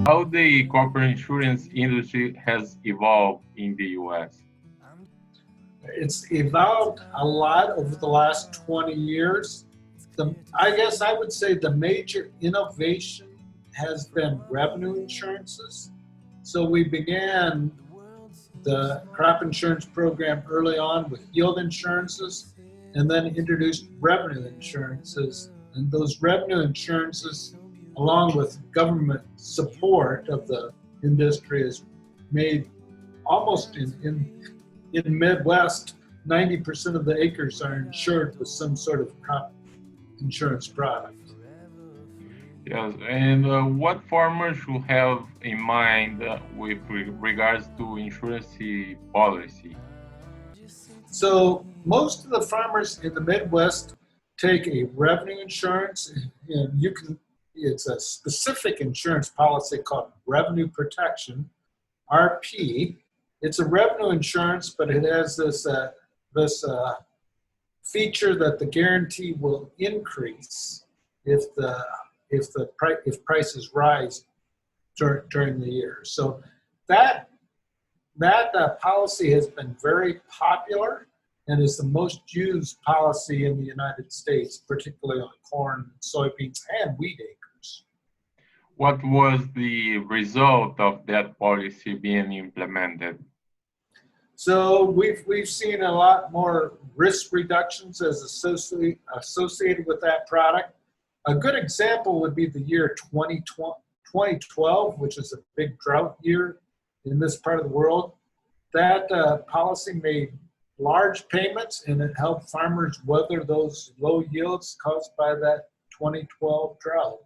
How the corporate insurance industry has evolved in the U.S. It's evolved a lot over the last 20 years. I guess I would say the major innovation has been revenue insurances. So we began the crop insurance program early on with yield insurances and then introduced revenue insurances. And those revenue insurances, along with government support of the industry, has made almost in Midwest, 90% of the acres are insured with some sort of crop insurance product. Yes, and what farmers should have in mind with regards to insurance policy? So most of the farmers in the Midwest take a revenue insurance, and it's a specific insurance policy called revenue protection, RP. It's a revenue insurance, but it has this feature that the guarantee will increase if prices rise during the year. So that policy has been very popular and is the most used policy in the United States, particularly on corn, soybeans, and wheat acres. What was the result of that policy being implemented? So we've seen a lot more risk reductions as associated with that product. A good example would be the year 2012, which is a big drought year in this part of the world. That policy made large payments and it helped farmers weather those low yields caused by that 2012 drought.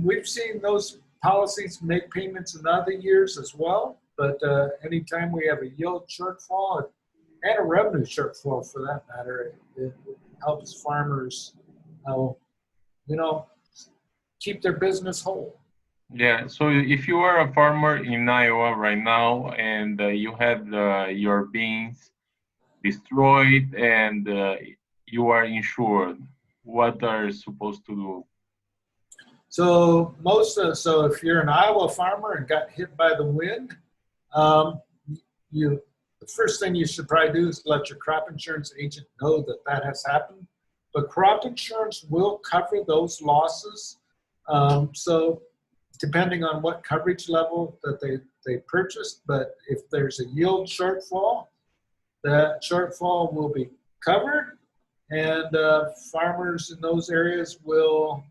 We've seen those policies make payments in other years as well, but anytime we have a yield shortfall and a revenue shortfall for that matter, it helps farmers keep their business whole. Yeah, so if you are a farmer in Iowa right now and you had your beans destroyed and you are insured, what are you supposed to do? So if you're an Iowa farmer and got hit by the wind, the first thing you should probably do is let your crop insurance agent know that has happened. But crop insurance will cover those losses. So depending on what coverage level that they purchased, but if there's a yield shortfall, that shortfall will be covered, and farmers in those areas will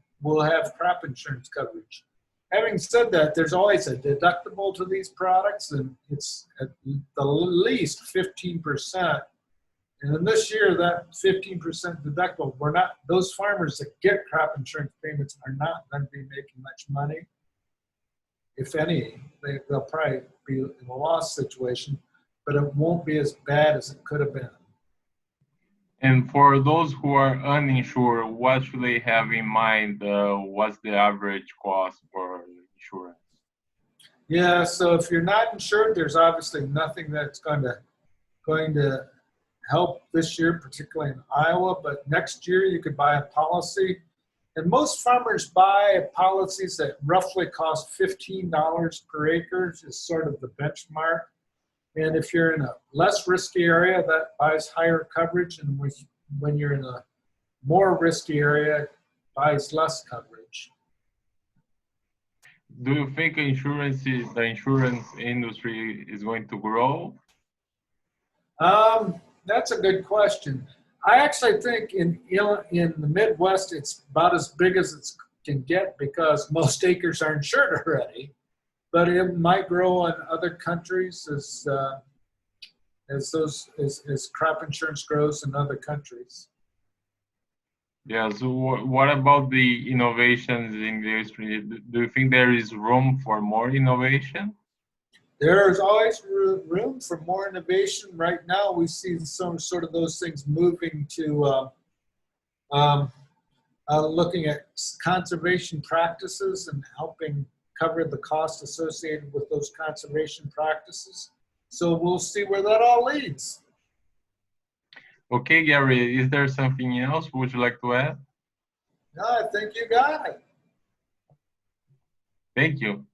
have crop insurance coverage. Having said that, there's always a deductible to these products, and it's at the least 15%. And in this year, that 15% deductible, those farmers that get crop insurance payments are not going to be making much money. If any, they'll probably be in a loss situation, but it won't be as bad as it could have been. And for those who are uninsured, what should they have in mind? What's the average cost for insurance? Yeah, so if you're not insured, there's obviously nothing that's going to help this year, particularly in Iowa. But next year, you could buy a policy. And most farmers buy policies that roughly cost $15 per acre, is sort of the benchmark. And if you're in a less risky area, that buys higher coverage. And when you're in a more risky area, it buys less coverage. Do you think the insurance industry is going to grow? That's a good question. I actually think in the Midwest, it's about as big as it can get because most acres are insured already. But it might grow in other countries as crop insurance grows in other countries. Yeah, so what about the innovations in the industry? Do you think there is room for more innovation? There's always room for more innovation. Right now, we see some sort of those things moving to looking at conservation practices and helping cover the cost associated with those conservation practices. So we'll see where that all leads. Okay, Gary, is there something else would you like to add? No, I think you got it. Thank you.